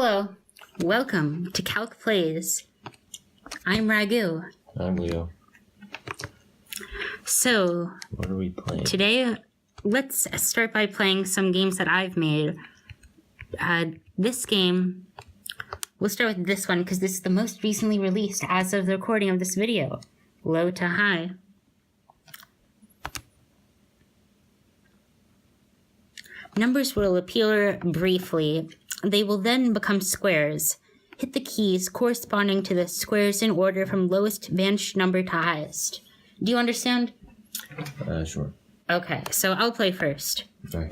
Hello, welcome to Calc-Plays. I'm Raghu. I'm Leo. So, what are we playing? Today, let's start by playing some games that I've made. This game, we'll start with this one because this is the most recently released as of the recording of this video. Low to high. Numbers will appear briefly. They will then become squares. Hit the keys corresponding to the squares in order from lowest vanished number to highest. Do you understand? Sure. Okay, so I'll play first. Okay.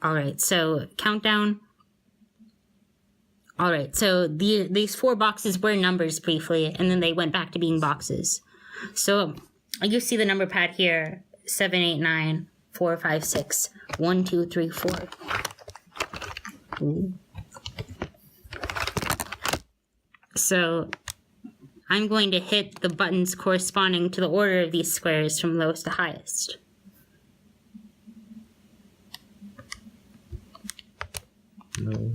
Alright, so countdown. Alright, so these four boxes were numbers briefly, and then they went back to being boxes. So you see the number pad here, 7, 8, 9, 4, 5, 6, 1, 2, 3, 4. Ooh. So I'm going to hit the buttons corresponding to the order of these squares from lowest to highest. No.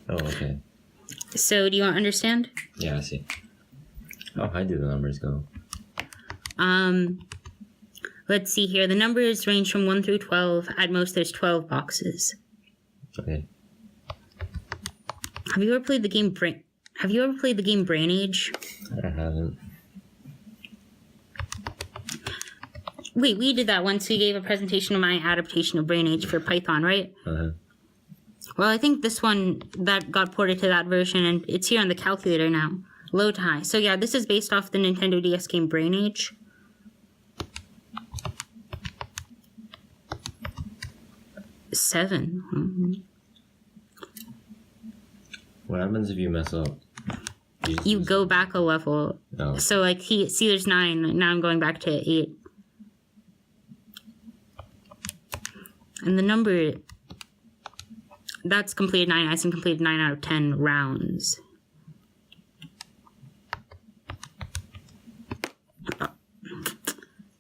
Oh, okay. So do you understand? Yeah, I see. How high do the numbers go? Let's see here. The numbers range from 1 through 12. At most, there's 12 boxes. Okay. Have you ever played the game Brain Age? I haven't. Wait, we did that once. We gave a presentation of my adaptation of Brain Age for Python, right? Uh-huh. Well, I think this one that got ported to that version, and it's here on the calculator now. Low to high. So yeah, this is based off the Nintendo DS game Brain Age. Seven. Mm-hmm. What happens if you mess up? You go back a level. Oh. So like see there's 9. Now I'm going back to 8. And the number that's completed 9. I completed 9 out of 10 rounds.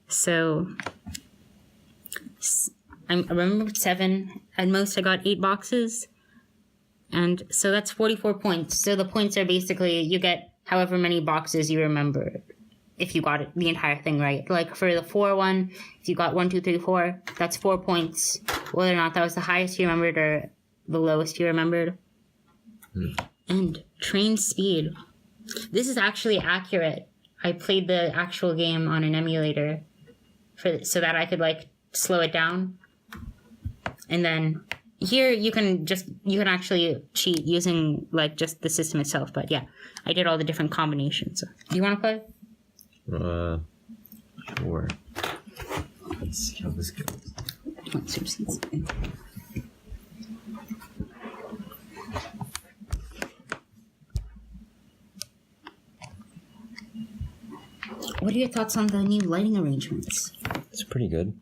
So I remembered 7. At most, I got 8 boxes. And so that's 44 points. So the points are basically, you get however many boxes you remember if you got the entire thing right. Like for the 4 one, if you got 1, 2, 3, 4, that's 4 points. Whether or not that was the highest you remembered or the lowest you remembered. And train speed. This is actually accurate. I played the actual game on an emulator so that I could like slow it down. And then here you can actually cheat using like just the system itself. But yeah, I did all the different combinations. Do you want to play? Sure. Let's see how this goes. What are your thoughts on the new lighting arrangements? It's pretty good.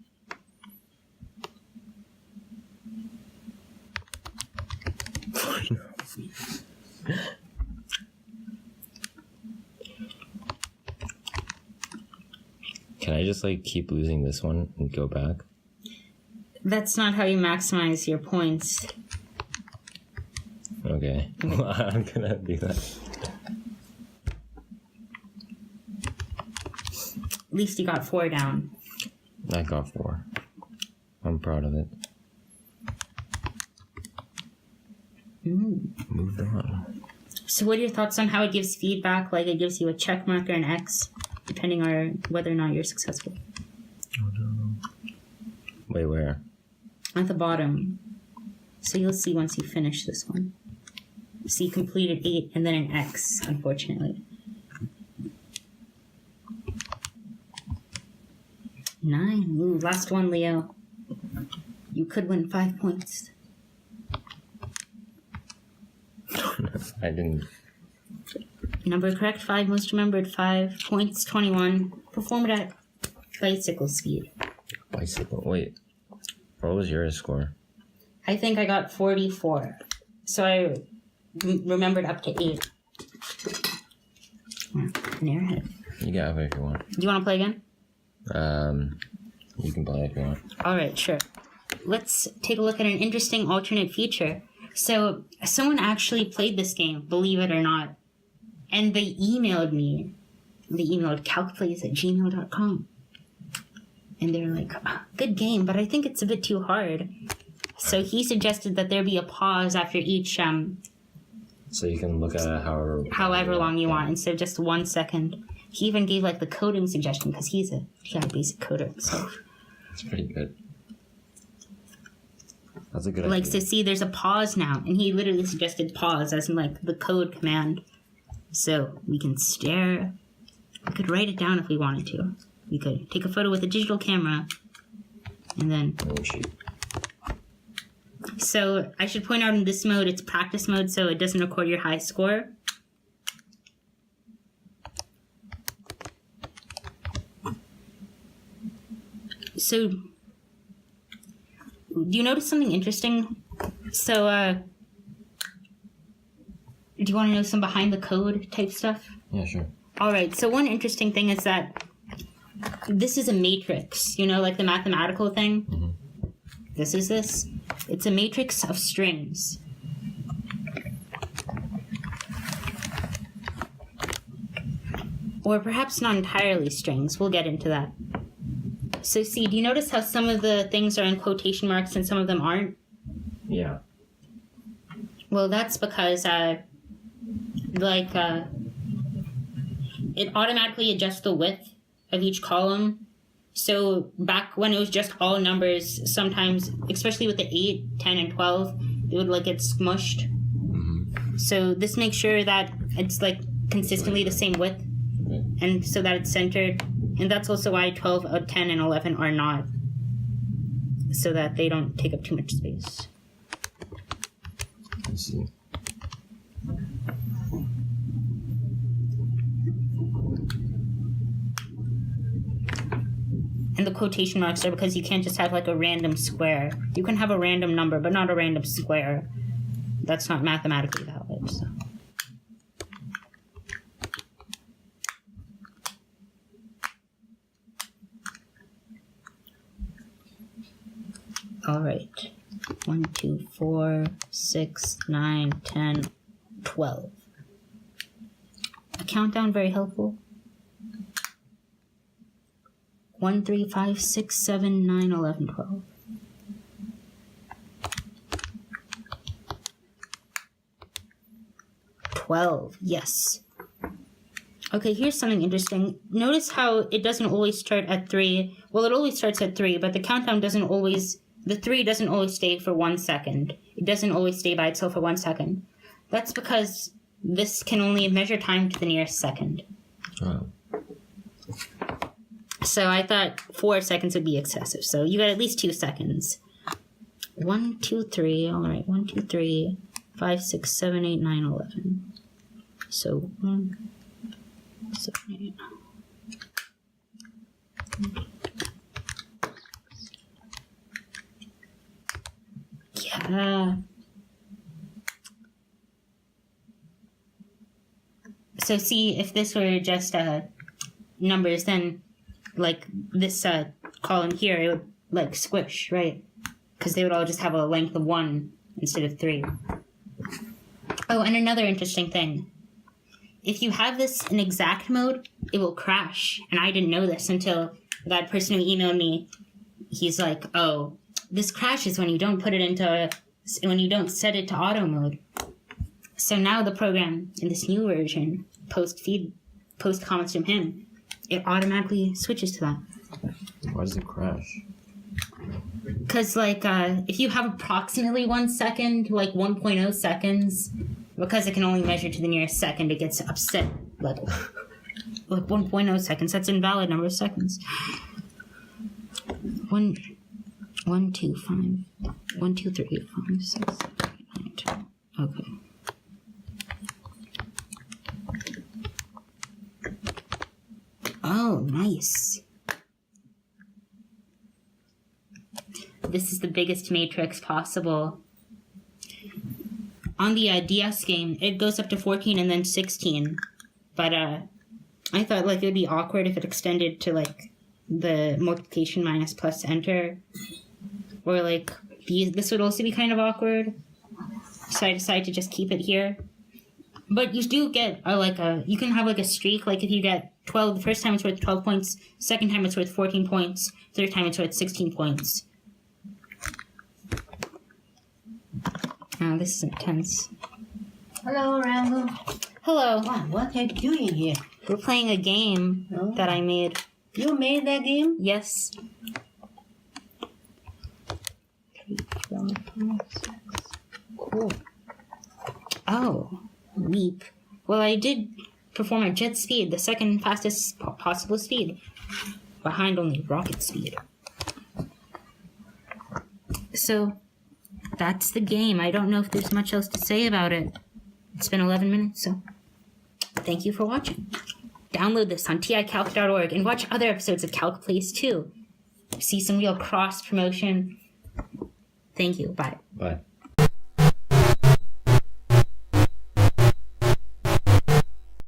Can I just like keep losing this one and go back? That's not how you maximize your points. Okay. Well, I'm gonna do that. At least you got 4 down. I got 4. I'm proud of it. Moved on. So what are your thoughts on how it gives feedback? Like it gives you a check mark or an X, depending on whether or not you're successful. Oh no. Wait, where? At the bottom. So you'll see once you finish this one. So you completed 8 and then an X, unfortunately. 9. Ooh, last one, Leo. You could win 5 points. I didn't. Number correct, 5. Most remembered, 5. Points, 21. Performed at bicycle speed. Bicycle? Wait. What was your score? I think I got 44. So I remembered up to 8. Yeah, an airhead. You got it if you want. Do you want to play again? You can play if you want. All right, sure. Let's take a look at an interesting alternate future. So someone actually played this game, believe it or not, and they emailed me. They emailed Calc-Plays@gmail.com. And they're like, good game, but I think it's a bit too hard. So he suggested that there be a pause after each So you can look at it however long you want, instead of just 1 second. He even gave like the coding suggestion because he's a basic coder himself. It's pretty good. That's a good Like, idea. so see, there's a pause now, and he literally suggested pause as in like the code command. So we can stare. We could write it down if we wanted to. We could take a photo with a digital camera, and then. Oh, shoot. So I should point out in this mode, it's practice mode, so it doesn't record your high score. So, do you notice something interesting? So, do you want to know some behind the code type stuff? Yeah, sure. All right, so one interesting thing is that this is a matrix, you know, like the mathematical thing? Mm-hmm. This is this. It's a matrix of strings. Or perhaps not entirely strings. We'll get into that. So see, do you notice how some of the things are in quotation marks and some of them aren't? Yeah. Well, that's because, it automatically adjusts the width of each column. So back when it was just all numbers, sometimes, especially with the 8, 10, and 12, it would like get smushed. Mm-hmm. So this makes sure that it's like consistently the same width, Okay. and so that it's centered. And that's also why 12, 10, and 11 are not, so that they don't take up too much space. Let's see. And the quotation marks are because you can't just have like a random square. You can have a random number, but not a random square. That's not mathematically valid. So. All right. 1, 2, 4, 6, 9, 10, 12. A countdown, very helpful. 1, 3, 5, 6, 7, 9, 11, 12. Yes. Okay, here's something interesting. Notice how it doesn't always start at 3. Well, it always starts at 3, but the countdown doesn't always... The 3 doesn't always stay for 1 second. It doesn't always stay by itself for 1 second. That's because this can only measure time to the nearest second. Oh. So I thought 4 seconds would be excessive. So you got at least 2 seconds. 1, 2, 3. All right. 1, 2, 3, 5, 6, 7, 8, 9, 11. So 1, 7, 8. Yeah. So see, if this were just numbers, then like this column here, it would like squish, right? Because they would all just have a length of 1 instead of 3. Oh, and another interesting thing. If you have this in exact mode, it will crash. And I didn't know this until that person who emailed me. He's like, oh, this crashes when you don't put it into, when you don't set it to auto mode. So now the program in this new version, post comments from him, it automatically switches to that. Why does it crash? Because, like, if you have approximately 1 second, like 1.0 seconds, because it can only measure to the nearest second, it gets upset. Like 1.0 seconds, that's an invalid number of seconds. 1, 2, 5, 1, 2, 3, 5, 6, 7, 8, 9, 10. Okay. Oh, nice. This is the biggest matrix possible. On the DS game, it goes up to 14 and then 16. But I thought like it would be awkward if it extended to like the multiplication minus plus enter. Or like, this would also be kind of awkward. So I decided to just keep it here. But you do get you can have like a streak. Like if you get 12, the first time it's worth 12 points. Second time it's worth 14 points. Third time it's worth 16 points. Oh, this is intense. Hello, Raghu. Hello. Wow, what are you doing here? We're playing a game that I made. You made that game? Yes. 3, 4, 5, 6. Cool. Oh, leap. Well, I did perform at jet speed, the second fastest possible speed, behind only rocket speed. So, that's the game. I don't know if there's much else to say about it. It's been 11 minutes, so thank you for watching. Download this on ticalc.org and watch other episodes of Calc-Plays too. See some real cross-promotion. Thank you. Bye. Bye.